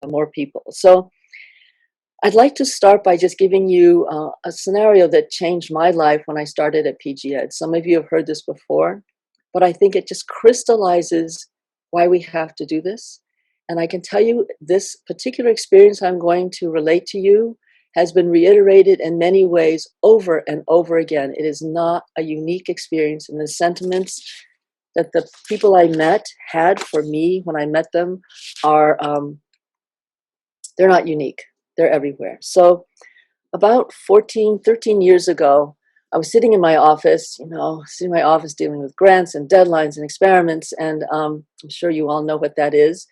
more people. So I'd like to start by just giving you a scenario that changed my life when I started at pgEd. Some of you have heard this before, but I think it just crystallizes why we have to do this. And I can tell you this particular experience I'm going to relate to you has been reiterated in many ways over and over again. It is not a unique experience, and the sentiments that the people I met had for me when I met them are, they're not unique. They're everywhere. So about 14, 13 years ago, I was sitting in my office, sitting in my office dealing with grants and deadlines and experiments, and I'm sure you all know what that is.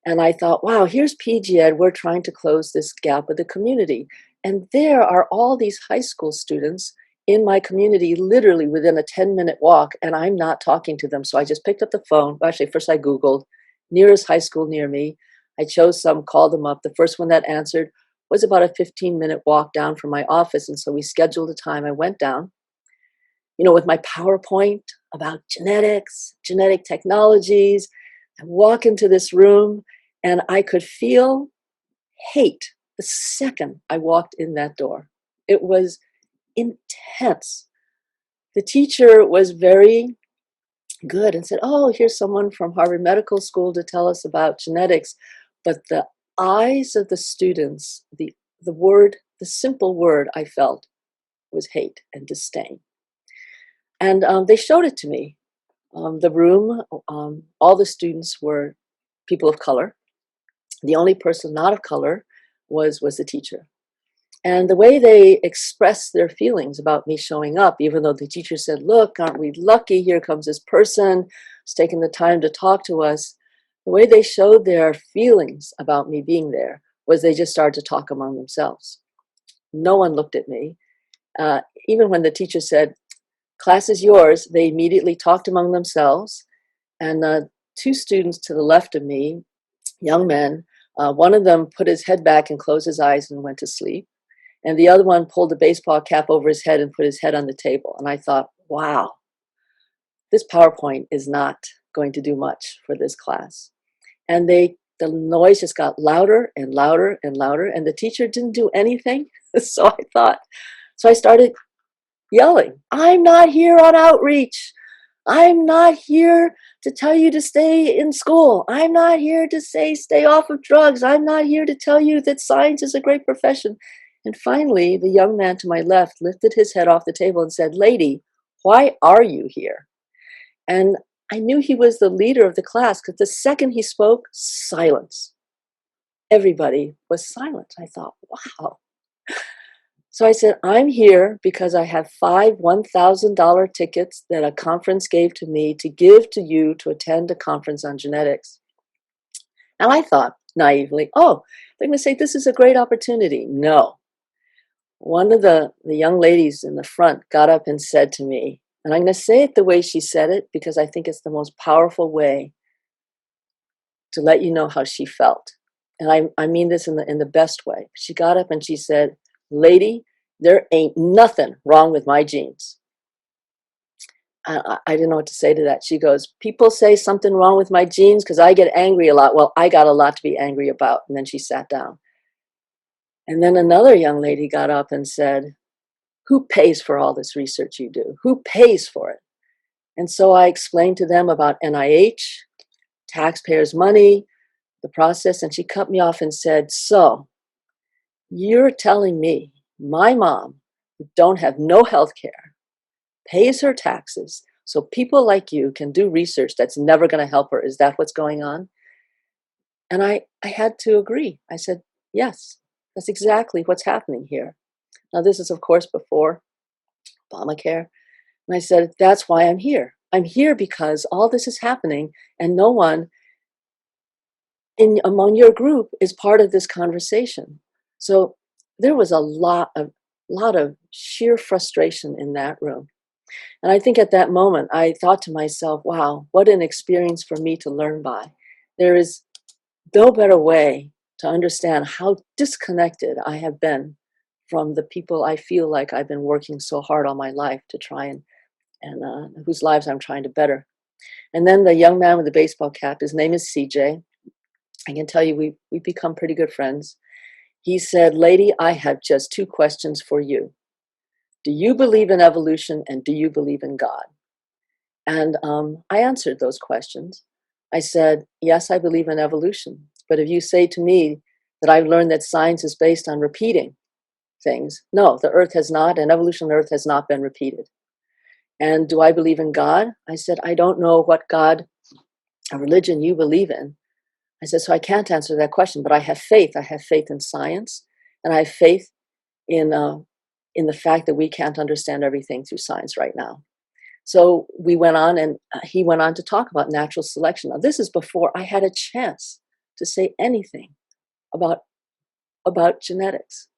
And I thought, wow, here's pgEd. We're trying to close this gap with the community. And there are all these high school students in my community, literally within a 10-minute walk, and I'm not talking to them. So I just picked up the phone. Actually, first I Googled nearest high school near me. I chose some, called them up. The first one that answered was about a 15-minute walk down from my office. And so we scheduled a time. I went down, with my PowerPoint about genetics, genetic technologies. I walk into this room and I could feel hate the second I walked in that door. It was intense. The teacher was very good and said, oh, here's someone from Harvard Medical School to tell us about genetics. But the eyes of the students, the simple word I felt was hate and disdain. And they showed it to me. The room, all the students were people of color. The only person not of color was the teacher. And the way they expressed their feelings about me showing up, even though the teacher said, look, aren't we lucky? Here comes this person who's taking the time to talk to us. The way they showed their feelings about me being there was they just started to talk among themselves. No one looked at me. Even when the teacher said, class is yours, they immediately talked among themselves. And two students to the left of me, young men, one of them put his head back and closed his eyes and went to sleep. And the other one pulled a baseball cap over his head and put his head on the table. And I thought, wow, this PowerPoint is not going to do much for this class. And the noise just got louder and louder and louder, and the teacher didn't do anything. So I started yelling, I'm not here on outreach. I'm not here to tell you to stay in school. I'm not here to say stay off of drugs. I'm not here to tell you that science is a great profession. And finally, the young man to my left lifted his head off the table and said, lady, why are you here? And I knew he was the leader of the class because the second he spoke, silence. Everybody was silent. I thought, wow. So I said, I'm here because I have 5 $1,000 tickets that a conference gave to me to give to you to attend a conference on genetics. And I thought naively, oh, they're going to say this is a great opportunity. No. One of the young ladies in the front got up and said to me, and I'm going to say it the way she said it because I think it's the most powerful way to let you know how she felt. And I mean this in the best way. She got up and she said, lady, there ain't nothing wrong with my genes. I didn't know what to say to that. She goes, people say something wrong with my genes because I get angry a lot. Well, I got a lot to be angry about. And then she sat down. And then another young lady got up and said, who pays for all this research you do? Who pays for it? And so I explained to them about NIH, taxpayers' money, the process. And she cut me off and said, so you're telling me my mom, who don't have no health care, pays her taxes so people like you can do research that's never going to help her. Is that what's going on? And I had to agree. I said, yes, that's exactly what's happening here. Now, this is, of course, before Obamacare. And I said, that's why I'm here. I'm here because all this is happening and no one among your group is part of this conversation. So there was a lot of sheer frustration in that room. And I think at that moment, I thought to myself, wow, what an experience for me to learn by. There is no better way to understand how disconnected I have been from the people I feel like I've been working so hard all my life to try and whose lives I'm trying to better. And then the young man with the baseball cap, his name is CJ. I can tell you we've become pretty good friends. He said, "Lady, I have just two questions for you. Do you believe in evolution and do you believe in God?" And I answered those questions. I said, "Yes, I believe in evolution. But if you say to me that I've learned that science is based on repeating things, no, the earth has not, and evolution of the earth has not been repeated. And do I believe in God?" I said, "I don't know what God, a religion you believe in." I said, "So I can't answer that question, but I have faith. I have faith in science, and I have faith in, uh, in the fact that we can't understand everything through science right now." So we went on, and he went on to talk about natural selection. Now, this is before I had a chance to say anything about, genetics.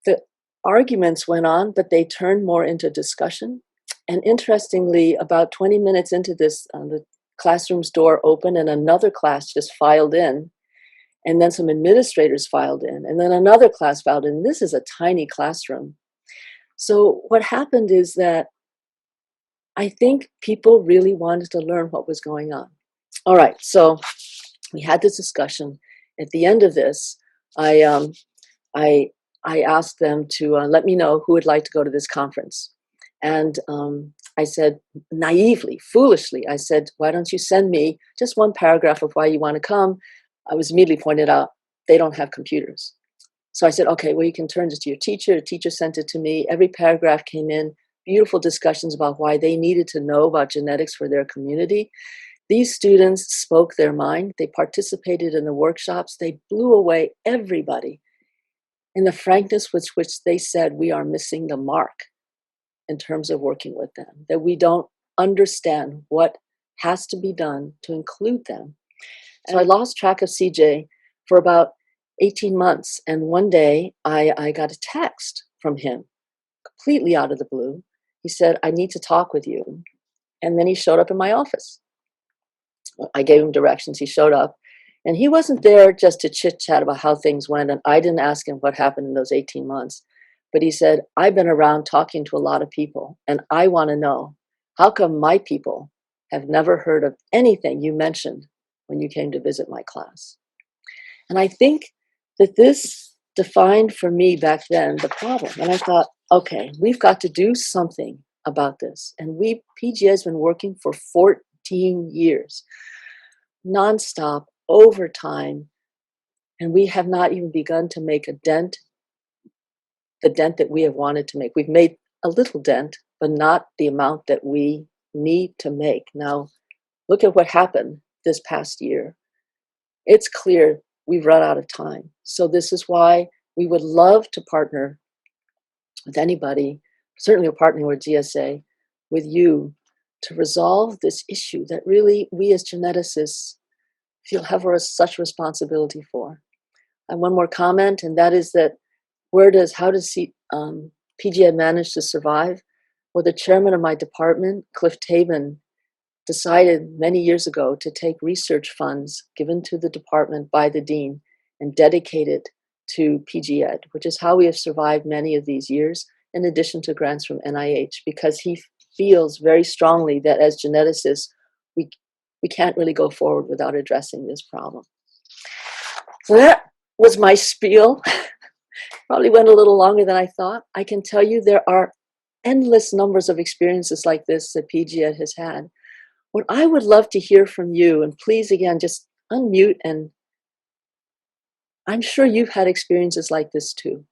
The arguments went on, but they turned more into discussion. And interestingly, about 20 minutes into this, the classroom's door opened and another class just filed in. And then some administrators filed in, and then another class filed in. This is a tiny classroom. So what happened is that I think people really wanted to learn what was going on. All right, so we had this discussion. At the end of this, I I I asked them to let me know who would like to go to this conference, and I said naively, foolishly, I said, "Why don't you send me just one paragraph of why you want to come?" I was immediately pointed out they don't have computers. So I said, "Okay, well, you can turn this to your teacher." The teacher sent it to me. Every paragraph came in, beautiful discussions about why they needed to know about genetics for their community. These students spoke their mind. They participated in the workshops. They blew away everybody in the frankness with which they said we are missing the mark in terms of working with them, that we don't understand what has to be done to include them. So I lost track of CJ for about 18 months. And one day I got a text from him completely out of the blue. He said, "I need to talk with you." And then he showed up in my office. I gave him directions. He showed up. And he wasn't there just to chit chat about how things went. And I didn't ask him what happened in those 18 months. But he said, "I've been around talking to a lot of people, and I want to know, how come my people have never heard of anything you mentioned when you came to visit my class?" And I think that this defined for me back then the problem. And I thought, okay, we've got to do something about this. And PGA has been working for 14 years, nonstop, overtime, and we have not even begun to make a dent, the dent that we have wanted to make. We've made a little dent, but not the amount that we need to make. Now, look at what happened this past year. It's clear we've run out of time. So this is why we would love to partner with anybody, certainly we're partnering with GSA, with you, to resolve this issue that really we as geneticists feel have such responsibility for. And one more comment, and that is that how does PGEd manage to survive? Well, the chairman of my department, Cliff Tabin, decided many years ago to take research funds given to the department by the dean and dedicate it to pgEd, which is how we have survived many of these years, in addition to grants from NIH, because he feels very strongly that as geneticists, we can't really go forward without addressing this problem. So that was my spiel. Probably went a little longer than I thought. I can tell you there are endless numbers of experiences like this that pgEd has had. What I would love to hear from you, and please again, just unmute, and I'm sure you've had experiences like this too.